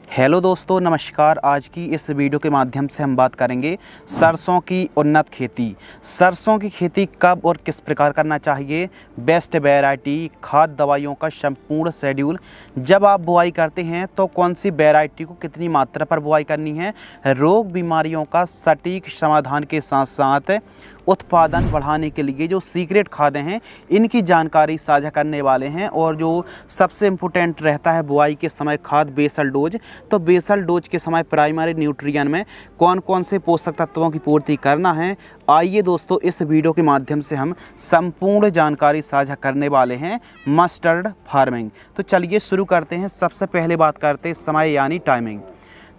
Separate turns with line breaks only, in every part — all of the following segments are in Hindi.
हेलो दोस्तों, नमस्कार। आज की इस वीडियो के माध्यम से हम बात करेंगे सरसों की उन्नत खेती। सरसों की खेती कब और किस प्रकार करना चाहिए, बेस्ट वैरायटी, खाद दवाइयों का संपूर्ण शेड्यूल, जब आप बुआई करते हैं तो कौन सी वैरायटी को कितनी मात्रा पर बुआई करनी है, रोग बीमारियों का सटीक समाधान के साथ साथ उत्पादन बढ़ाने के लिए जो सीक्रेट खादें हैं इनकी जानकारी साझा करने वाले हैं। और जो सबसे इम्पोर्टेंट रहता है बुआई के समय खाद बेसल डोज, तो बेसल डोज के समय प्राइमरी न्यूट्रिएंट में कौन कौन से पोषक तत्वों की पूर्ति करना है, आइए दोस्तों इस वीडियो के माध्यम से हम संपूर्ण जानकारी साझा करने वाले हैं मस्टर्ड फार्मिंग। तो चलिए शुरू करते हैं। सबसे पहले बात करते हैं समय यानी टाइमिंग।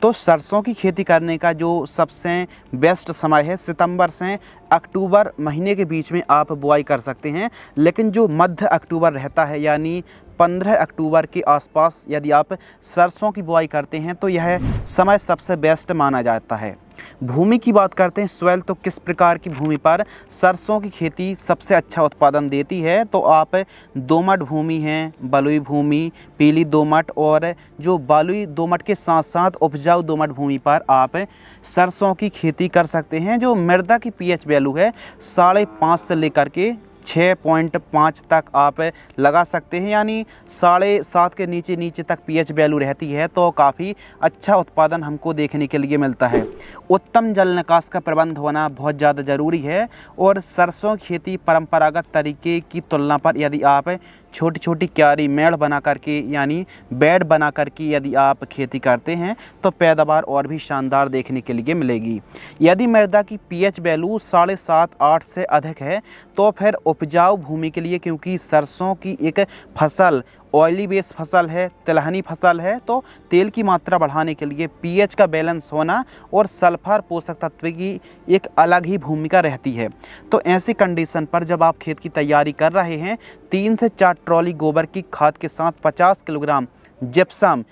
तो सरसों की खेती करने का जो सबसे बेस्ट समय है सितंबर से अक्टूबर महीने के बीच में आप बुआई कर सकते हैं। लेकिन जो मध्य अक्टूबर रहता है यानी 15 अक्टूबर के आसपास यदि आप सरसों की बुआई करते हैं तो यह समय सबसे बेस्ट माना जाता है। भूमि की बात करते हैं, सॉइल, तो किस प्रकार की भूमि पर सरसों की खेती सबसे अच्छा उत्पादन देती है। तो आप दोमट भूमि है, बलुई भूमि, पीली दोमट और जो बलुई दोमट के साथ साथ उपजाऊ दोमट भूमि पर आप सरसों की खेती कर सकते हैं। जो मृदा की पीएच वैल्यू है 5.5 से लेकर के 6.5 तक आप लगा सकते हैं, यानी 7.5 के नीचे तक पीएच वैल्यू रहती है तो काफ़ी अच्छा उत्पादन हमको देखने के लिए मिलता है। उत्तम जल निकास का प्रबंध होना बहुत ज़्यादा ज़रूरी है। और सरसों खेती परंपरागत तरीके की तुलना पर यदि आप छोटी छोटी क्यारी मेड़ बना करके यानी बेड बना करके यदि आप खेती करते हैं तो पैदावार और भी शानदार देखने के लिए मिलेगी। यदि मृदा की पीएच वैल्यू 7.5-8 से अधिक है तो फिर उपजाऊ भूमि के लिए, क्योंकि सरसों की एक फसल ऑयली बेस फसल है, तिलहनी फसल है, तो तेल की मात्रा बढ़ाने के लिए पीएच का बैलेंस होना और सल्फर पोषक तत्व की एक अलग ही भूमिका रहती है। तो ऐसी कंडीशन पर जब आप खेत की तैयारी कर रहे हैं 3 से 4 ट्रॉली गोबर की खाद के साथ 50 किलोग्राम जिप्सम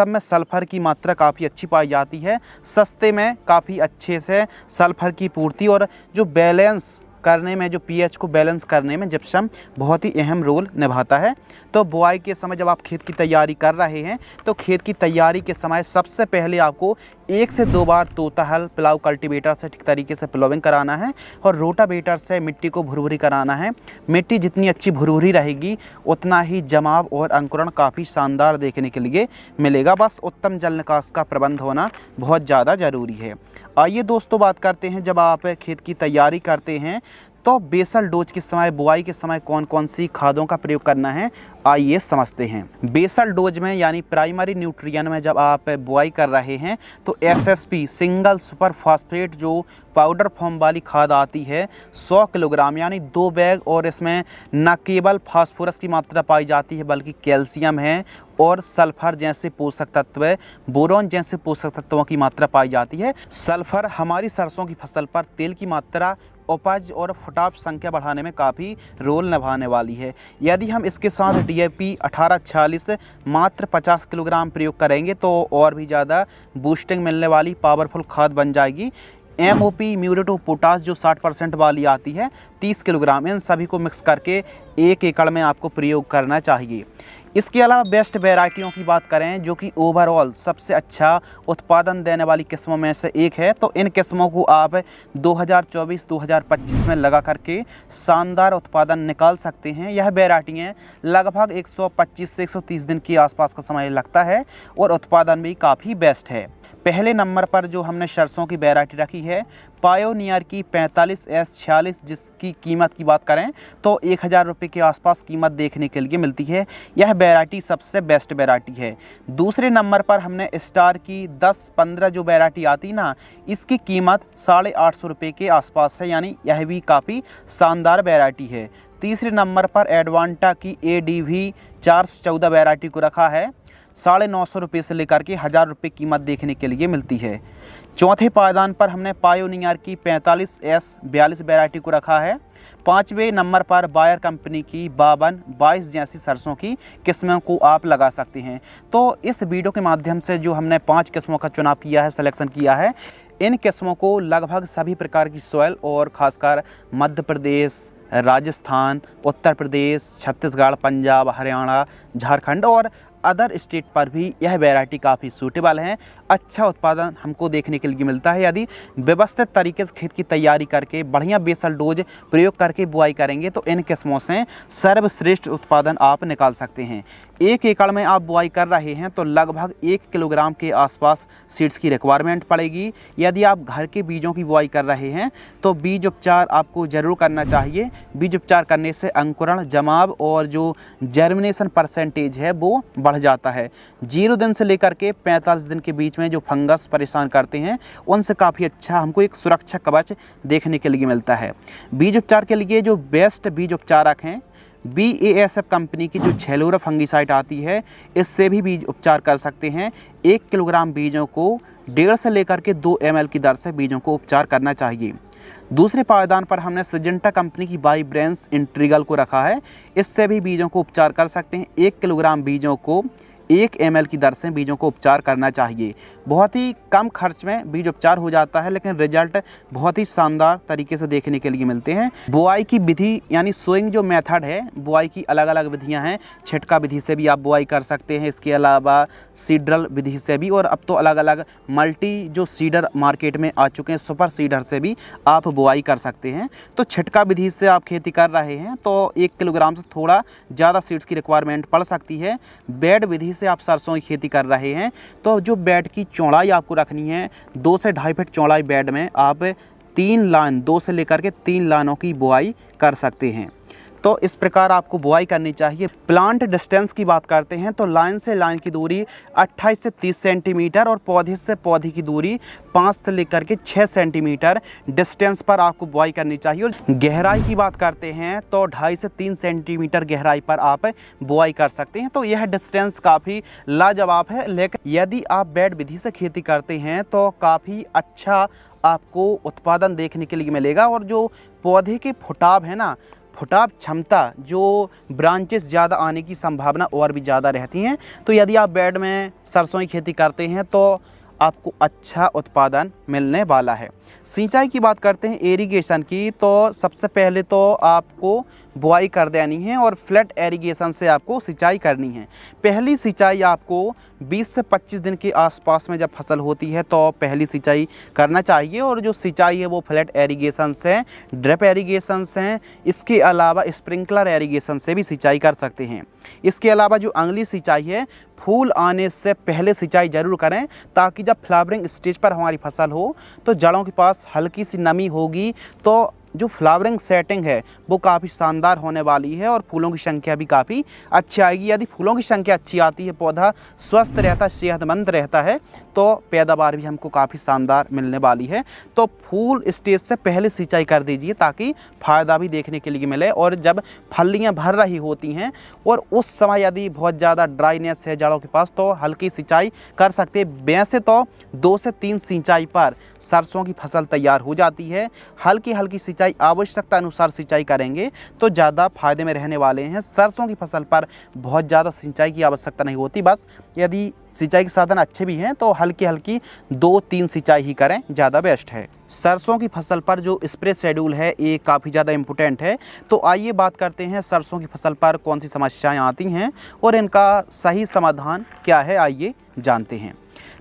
में सल्फ़र की मात्रा काफ़ी अच्छी पाई जाती है। सस्ते में काफ़ी अच्छे से सल्फ़र की पूर्ति और जो बैलेंस करने में, जो पीएच को बैलेंस करने में जिप्सम बहुत ही अहम रोल निभाता है। तो बुआई के समय जब आप खेत की तैयारी कर रहे हैं तो खेत की तैयारी के समय सबसे पहले आपको 1 से 2 बार तोता हल प्लाव कल्टीवेटर से ठीक तरीके से प्लाविंग कराना है और रोटावेटर से मिट्टी को भुरभुरी कराना है। मिट्टी जितनी अच्छी भुरभुरी रहेगी उतना ही जमाव और अंकुरण काफ़ी शानदार देखने के लिए मिलेगा। बस उत्तम जल निकास का प्रबंध होना बहुत ज़्यादा ज़रूरी है। आइए दोस्तों बात करते हैं, जब आप खेत की तैयारी करते हैं तो बेसल डोज के समय, बुआई के समय कौन कौन सी खादों का प्रयोग करना है, आइए समझते हैं। बेसल डोज में यानी प्राइमरी न्यूट्रिएंट में जब आप बुआई कर रहे हैं तो एसएसपी सिंगल सुपर फास्फेट जो पाउडर फॉर्म वाली खाद आती है 100 किलोग्राम यानी 2 बैग, और इसमें न केवल फास्फोरस की मात्रा पाई जाती है बल्कि कैल्शियम है और सल्फर जैसे पोषक तत्व, बोरॉन जैसे पोषक तत्वों की मात्रा पाई जाती है। सल्फर हमारी सरसों की फसल पर तेल की मात्रा, उपज और फुटाव संख्या बढ़ाने में काफ़ी रोल निभाने वाली है। यदि हम इसके साथ डीएपी 1846 मात्र 50 किलोग्राम प्रयोग करेंगे तो और भी ज़्यादा बूस्टिंग मिलने वाली पावरफुल खाद बन जाएगी। एमओपी म्यूरेट ऑफ पोटास जो 60% वाली आती है 30 किलोग्राम, इन सभी को मिक्स करके 1 एकड़ में आपको प्रयोग करना चाहिए। इसके अलावा बेस्ट वैरायटियों की बात करें जो कि ओवरऑल सबसे अच्छा उत्पादन देने वाली किस्मों में से एक है, तो इन किस्मों को आप 2024-2025 में लगा करके शानदार उत्पादन निकाल सकते हैं। यह वैरायटियाँ लगभग 125 से 130 दिन के आसपास का समय लगता है और उत्पादन भी काफ़ी बेस्ट है। पहले नंबर पर जो हमने सरसों की वैरायटी रखी है पायोनियर की 45S46, जिसकी कीमत की बात करें तो 1000 रुपये के आसपास कीमत देखने के लिए मिलती है। यह वैरायटी सबसे बेस्ट वैरायटी है। दूसरे नंबर पर हमने स्टार की 10-15 जो वैरायटी आती ना, इसकी कीमत 850 रुपये के आसपास है, यानी यह भी काफ़ी शानदार वैरायटी है। तीसरे नंबर पर एडवांटा की ADV 414 वैरायटी को रखा है। 950 रुपये से लेकर के 1000 रुपये कीमत देखने के लिए मिलती है। चौथे पायदान पर हमने पायोनियर की 45S42 वैरायटी को रखा है। 5वें नंबर पर बायर कंपनी की 52-22 जैसी सरसों की किस्मों को आप लगा सकते हैं। तो इस वीडियो के माध्यम से जो हमने 5 किस्मों का चुनाव किया है, सिलेक्शन किया है, इन किस्मों को लगभग सभी प्रकार की सॉइल और ख़ासकर मध्य प्रदेश, राजस्थान, उत्तर प्रदेश, छत्तीसगढ़, पंजाब, हरियाणा, झारखंड और अदर स्टेट पर भी यह वैरायटी काफ़ी सूटेबल है। अच्छा उत्पादन हमको देखने के लिए मिलता है। यदि व्यवस्थित तरीके से खेत की तैयारी करके बढ़िया बेसल डोज प्रयोग करके बुआई करेंगे तो इन किस्मों से सर्वश्रेष्ठ उत्पादन आप निकाल सकते हैं। 1 एकड़ में आप बुआई कर रहे हैं तो लगभग 1 किलोग्राम के आसपास सीड्स की रिक्वायरमेंट पड़ेगी। यदि आप घर के बीजों की बुआई कर रहे हैं तो बीज उपचार आपको ज़रूर करना चाहिए। बीज उपचार करने से अंकुरण, जमाव और जो जर्मिनेशन परसेंटेज है वो बढ़ जाता है। 0 दिन से लेकर के 45 दिन के बीच में जो फंगस परेशान करते हैं उनसे काफ़ी अच्छा हमको एक सुरक्षा कवच देखने के लिए मिलता है। बीज उपचार के लिए जो बेस्ट बीज उपचारक हैं, BASF कंपनी की जो झेलोरा फंगीसाइड आती है, इससे भी बीज उपचार कर सकते हैं। 1 किलोग्राम बीजों को 1.5 से लेकर के 2 ml की दर से बीजों को उपचार करना चाहिए। दूसरे पायदान पर हमने सिजेंटा कंपनी की वाइब्रेंस इंट्रीगल को रखा है। इससे भी बीजों को उपचार कर सकते हैं। 1 किलोग्राम बीजों को 1 ml की दर से बीजों को उपचार करना चाहिए। बहुत ही कम खर्च में बीज उपचार हो जाता है, लेकिन रिजल्ट बहुत ही शानदार तरीके से देखने के लिए मिलते हैं। बुआई की विधि यानी सोइंग जो मेथड है, बुआई की अलग अलग विधियां हैं। छिटका विधि से भी आप बुआई कर सकते हैं, इसके अलावा सीडरल विधि से भी, और अब तो अलग अलग मल्टी जो सीडर मार्केट में आ चुके हैं, सुपर सीडर से भी आप बुआई कर सकते हैं। तो छिटका विधि से आप खेती कर रहे हैं तो 1 किलोग्राम से थोड़ा ज़्यादा सीड्स की रिक्वायरमेंट पड़ सकती है। बेड विधि से आप सरसों की खेती कर रहे हैं तो जो बेड की चौड़ाई आपको रखनी है 2 से 2.5 फीट चौड़ाई बेड में आप 3 लाइन 2 से लेकर के 3 लाइनों की बुआई कर सकते हैं। तो इस प्रकार आपको बुआई करनी चाहिए। प्लांट डिस्टेंस की बात करते हैं तो लाइन से लाइन की दूरी 28 से 30 सेंटीमीटर और पौधे से पौधे की दूरी 5 से लेकर के 6 सेंटीमीटर डिस्टेंस पर आपको बुआई करनी चाहिए। और गहराई की बात करते हैं तो 2.5 से 3 सेंटीमीटर गहराई पर आप बुआई कर सकते हैं। तो यह डिस्टेंस काफ़ी लाजवाब है। लेकिन यदि आप बेड विधि से खेती करते हैं तो काफ़ी अच्छा आपको उत्पादन देखने के लिए मिलेगा। और जो पौधे के फुटाव है ना, फुटाव क्षमता, जो ब्रांचेस ज़्यादा आने की संभावना और भी ज़्यादा रहती हैं। तो यदि आप बेड में सरसों की खेती करते हैं तो आपको अच्छा उत्पादन मिलने वाला है। सिंचाई की बात करते हैं एरीगेशन की, तो सबसे पहले तो आपको बुआई कर देनी है और फ्लैट एरीगेशन से आपको सिंचाई करनी है। पहली सिंचाई आपको 20 से 25 दिन के आसपास में जब फसल होती है तो पहली सिंचाई करना चाहिए। और जो सिंचाई है वो फ्लैट एरीगेशन से, ड्रिप एरीगेशन से, इसके अलावा स्प्रिंकलर एरीगेशन से भी सिंचाई कर सकते हैं। इसके अलावा जो अगली सिंचाई है, फूल आने से पहले सिंचाई ज़रूर करें, ताकि जब फ्लावरिंग स्टेज पर हमारी फसल हो तो जड़ों के पास हल्की सी नमी होगी तो जो फ्लावरिंग सेटिंग है वो काफ़ी शानदार होने वाली है और फूलों की संख्या भी काफ़ी अच्छी आएगी। यदि फूलों की संख्या अच्छी आती है, पौधा स्वस्थ रहता है, सेहतमंद रहता है, तो पैदावार भी हमको काफ़ी शानदार मिलने वाली है। तो फूल स्टेज से पहले सिंचाई कर दीजिए ताकि फ़ायदा भी देखने के लिए मिले। और जब फलियाँ भर रही होती हैं और उस समय यदि बहुत ज़्यादा ड्राइनेस है जड़ों के पास तो हल्की सिंचाई कर सकते हैं। वैसे तो 2 से 3 सिंचाई पर सरसों की फसल तैयार हो जाती है। हल्की हल्की सिंचाई आवश्यकता अनुसार सिंचाई करेंगे तो ज़्यादा फायदे में रहने वाले हैं। सरसों की फसल पर बहुत ज़्यादा सिंचाई की आवश्यकता नहीं होती, बस यदि सिंचाई के साधन अच्छे भी हैं तो हल्की हल्की 2-3 सिंचाई ही करें, ज़्यादा बेस्ट है। सरसों की फसल पर जो स्प्रे शेड्यूल है ये काफ़ी ज़्यादा इम्पोर्टेंट है। तो आइए बात करते हैं सरसों की फसल पर कौन सी समस्याएं आती हैं और इनका सही समाधान क्या है, आइए जानते हैं।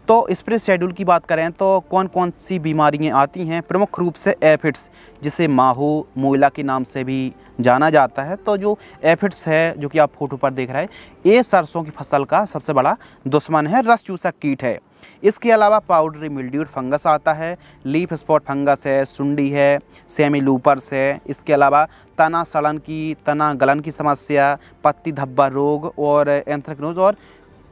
तो स्प्रे शेड्यूल की बात करें तो कौन कौन सी बीमारियां आती हैं, प्रमुख रूप से एफिड्स, जिसे माहो मोइला के नाम से भी जाना जाता है। तो जो एफिड्स है जो कि आप फोटो पर देख रहे हैं, ये सरसों की फसल का सबसे बड़ा दुश्मन है, रस चूसक कीट है। इसके अलावा पाउडरी मिल्ड्यूड फंगस आता है, लीफ स्पॉट फंगस है, सुंडी है, सेमी लूपर्स है। इसके अलावा तना सड़न की, तना गलन की समस्या, पत्ती धब्बा रोग और एंथ्रेक्नोज और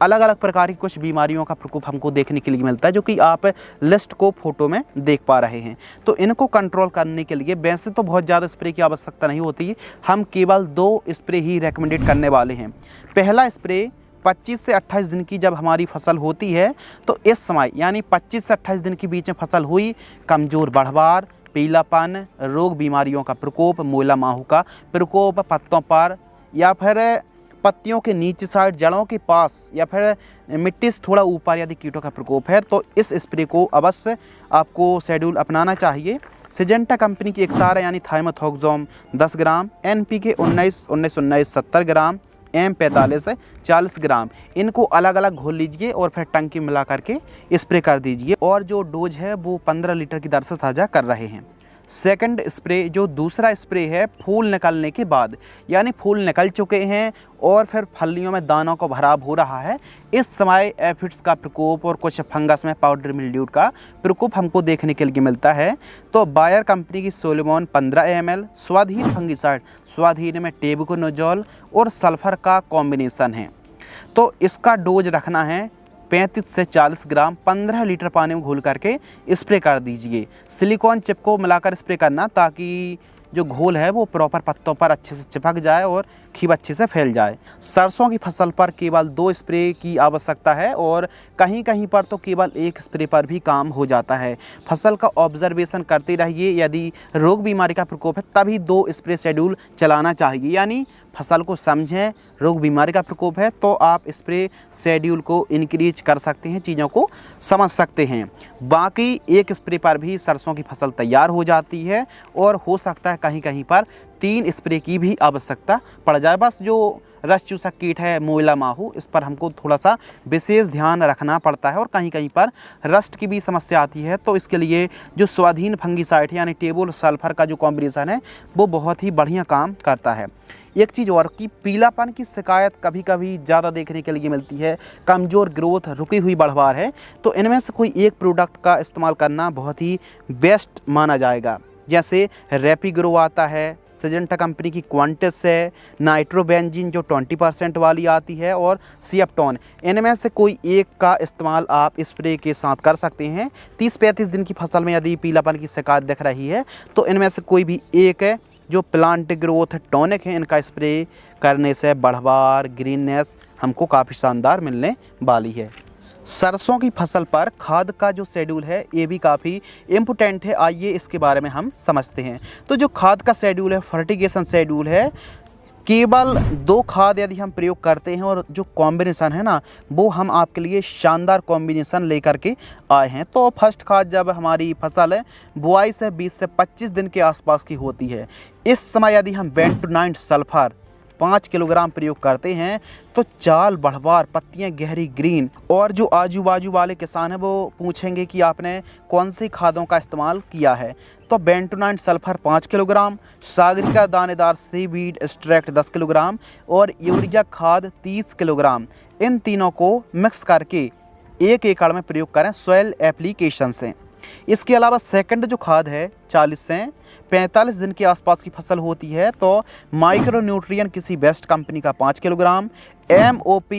अलग अलग प्रकार की कुछ बीमारियों का प्रकोप हमको देखने के लिए मिलता है, जो कि आप लिस्ट को फोटो में देख पा रहे हैं। तो इनको कंट्रोल करने के लिए वैसे तो बहुत ज़्यादा स्प्रे की आवश्यकता नहीं होती, हम केवल 2 स्प्रे ही रेकमेंडेड करने वाले हैं। पहला स्प्रे 25 से 28 दिन की जब हमारी फसल होती है तो इस समय यानी 25 से 28 दिन के बीच में फसल हुई, कमज़ोर बढ़वार, पीलापन, रोग बीमारियों का प्रकोप, मोइला माहू का प्रकोप पत्तों पर या फिर पत्तियों के नीचे साइड जड़ों के पास या फिर मिट्टी से थोड़ा ऊपर यदि कीटों का प्रकोप है तो इस स्प्रे को अवश्य आपको शेड्यूल अपनाना चाहिए। सिजेंटा कंपनी की एक तार यानी थाइमेथोक्सोम 10 ग्राम, NPK 19-19-19 70 ग्राम, M45 है 40 ग्राम, इनको अलग अलग घोल लीजिए और फिर टंकी मिला करके स्प्रे कर दीजिए। और जो डोज है वो 15 लीटर की दर से साझा कर रहे हैं। सेकंड स्प्रे, जो दूसरा स्प्रे है फूल निकलने के बाद, यानी फूल निकल चुके हैं और फिर फलियों में दानों को भराव हो रहा है, इस समय एफिड्स का प्रकोप और कुछ फंगस में पाउडर मिल्ड्यू का प्रकोप हमको देखने के लिए मिलता है। तो बायर कंपनी की सोलोमॉन 15 ml स्वाधीन फंगिसाइड, स्वाधीन में टेबुकोनोजोल और सल्फर का कॉम्बिनेशन है। तो इसका डोज रखना है 35 से 40 ग्राम, 15 लीटर पानी में घोल करके स्प्रे कर दीजिए। सिलिकॉन चिप को मिलाकर स्प्रे करना ताकि जो घोल है वो प्रॉपर पत्तों पर अच्छे से चिपक जाए और खीब अच्छे से फैल जाए। सरसों की फसल पर केवल 2 स्प्रे की आवश्यकता है और कहीं कहीं पर तो केवल 1 स्प्रे पर भी काम हो जाता है। फसल का ऑब्जर्वेशन करते रहिए, यदि रोग बीमारी का प्रकोप है तभी 2 स्प्रे शेड्यूल चलाना चाहिए। यानी फसल को समझें, रोग बीमारी का प्रकोप है तो आप स्प्रे शेड्यूल को इंक्रीज कर सकते हैं, चीज़ों को समझ सकते हैं। बाकी 1 स्प्रे पर भी सरसों की फसल तैयार हो जाती है और हो सकता है कहीं कहीं पर 3 स्प्रे की भी आवश्यकता पड़ जाए। बस जो रस चूसक कीट है मोइला माहू, इस पर हमको थोड़ा सा विशेष ध्यान रखना पड़ता है और कहीं कहीं पर रस्ट की भी समस्या आती है। तो इसके लिए जो स्वाधीन फंगिसाइड है यानी टेबुल सल्फर का जो कॉम्बिनेशन है वो बहुत ही बढ़िया काम करता है। एक चीज़ और कि पीलापन की शिकायत कभी कभी ज़्यादा देखने के लिए मिलती है, कमज़ोर ग्रोथ, रुकी हुई बढ़वार है, तो इनमें से कोई एक प्रोडक्ट का इस्तेमाल करना बहुत ही बेस्ट माना जाएगा। जैसे रैपिग्रो आता है, सिजेंटा कंपनी की क्वांटिस है, नाइट्रोबेंजीन जो 20% वाली आती है और सिएप्टोन, इनमें से कोई एक का इस्तेमाल आप स्प्रे के साथ कर सकते हैं। 30-35 दिन की फसल में यदि पीलापन की शिकायत दिख रही है तो इनमें से कोई भी एक है जो प्लांट ग्रोथ टॉनिक है, इनका स्प्रे करने से बढ़वार, ग्रीननेस हमको काफ़ी शानदार मिलने वाली है। सरसों की फसल पर खाद का जो शेड्यूल है ये भी काफ़ी इम्पोर्टेंट है। आइए इसके बारे में हम समझते हैं। तो जो खाद का शेड्यूल है, फर्टिगेशन शेड्यूल है, केवल 2 खाद यदि हम प्रयोग करते हैं और जो कॉम्बिनेशन है ना वो हम आपके लिए शानदार कॉम्बिनेशन लेकर के आए हैं। तो फर्स्ट खाद जब हमारी फसल है बुआई से 20 से 25 दिन के आसपास की होती है, इस समय यदि हम बेंटोनाइट सल्फर 5 किलोग्राम प्रयोग करते हैं तो चाल बढ़वार, पत्तियां गहरी ग्रीन, और जो आजू बाजू वाले किसान हैं वो पूछेंगे कि आपने कौन सी खादों का इस्तेमाल किया है। तो बेंटोनाइट सल्फर 5 किलोग्राम, सागरिका दानेदार सीवीड एक्सट्रैक्ट 10 किलोग्राम और यूरिया खाद 30 किलोग्राम, इन तीनों को मिक्स करके 1 एकड़ में प्रयोग करें सॉइल एप्लीकेशन से। इसके अलावा सेकंड जो खाद है 40 से 45 दिन के आसपास की फसल होती है तो माइक्रो न्यूट्रिएंट किसी बेस्ट कंपनी का 5 किलोग्राम, MOP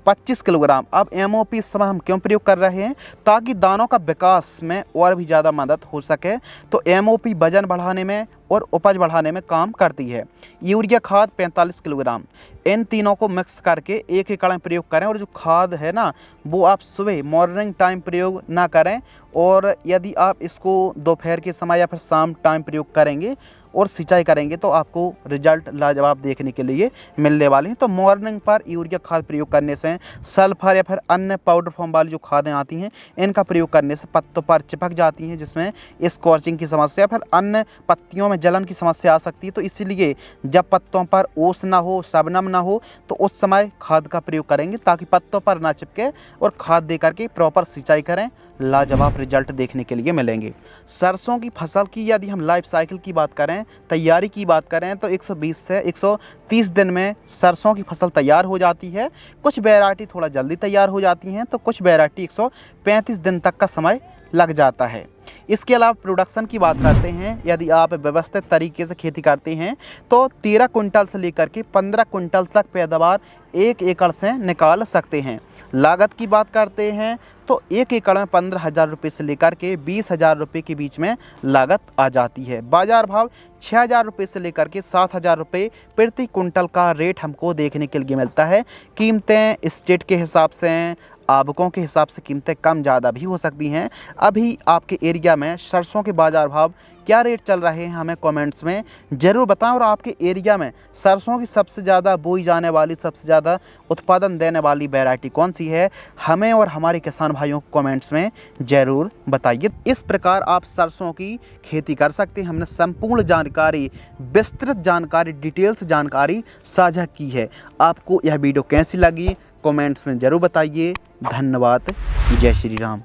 25 किलोग्राम। अब MOP इस समय हम क्यों प्रयोग कर रहे हैं? ताकि दानों का विकास में और भी ज़्यादा मदद हो सके। तो MOP वजन बढ़ाने में और उपज बढ़ाने में काम करती है। यूरिया खाद 45 किलोग्राम, इन तीनों को मिक्स करके 1 एकड़ में प्रयोग करें। और जो खाद है ना वो आप सुबह मॉर्निंग टाइम प्रयोग ना करें, और यदि आप इसको दोपहर के समय या फिर शाम टाइम प्रयोग करेंगे और सिंचाई करेंगे तो आपको रिजल्ट लाजवाब देखने के लिए मिलने वाले हैं। तो मॉर्निंग पर यूरिया खाद प्रयोग करने से, सल्फर या फिर अन्य पाउडर फॉर्म वाली जो खादें आती हैं इनका प्रयोग करने से पत्तों पर चिपक जाती हैं, जिसमें स्कॉर्चिंग की समस्या, फिर अन्य पत्तियों में जलन की समस्या आ सकती है। तो इसीलिए जब पत्तों पर ओस ना हो, शबनम ना हो, तो उस समय खाद का प्रयोग करेंगे ताकि पत्तों पर ना चिपके, और खाद दे करके प्रॉपर सिंचाई करें, लाजवाब रिजल्ट देखने के लिए मिलेंगे। सरसों की फसल की यदि हम लाइफ साइकिल की बात करें, तैयारी की बात करें, तो 120 से 130 दिन में सरसों की फसल तैयार हो जाती है। कुछ वैरायटी थोड़ा जल्दी तैयार हो जाती हैं तो कुछ वैरायटी 135 दिन तक का समय लग जाता है। इसके अलावा प्रोडक्शन की बात करते हैं, यदि आप व्यवस्थित तरीके से खेती करते हैं तो 13 कुंटल से लेकर के 15 कुंटल तक पैदावार 1 एकड़ से निकाल सकते हैं। लागत की बात करते हैं तो 1 एकड़ में 15,000 रुपये से लेकर के 20,000 रुपये के बीच में लागत आ जाती है। बाजार भाव 6,000 रुपये से लेकर के 7,000 रुपये प्रति कुंटल का रेट हमको देखने के लिए मिलता है। कीमतें स्टेट के हिसाब से, आवकों के हिसाब से कीमतें कम ज़्यादा भी हो सकती हैं। अभी आपके एरिया में सरसों के बाज़ार भाव क्या रेट चल रहे हैं हमें कमेंट्स में ज़रूर बताएं। और आपके एरिया में सरसों की सबसे ज़्यादा बोई जाने वाली, सबसे ज़्यादा उत्पादन देने वाली वैरायटी कौन सी है, हमें और हमारे किसान भाइयों को कमेंट्स में ज़रूर बताइए। इस प्रकार आप सरसों की खेती कर सकते हैं। हमने संपूर्ण जानकारी, विस्तृत जानकारी, डिटेल्स जानकारी साझा की है। आपको यह वीडियो कैसी लगी कमेंट्स में ज़रूर बताइए। धन्यवाद। जय श्री राम।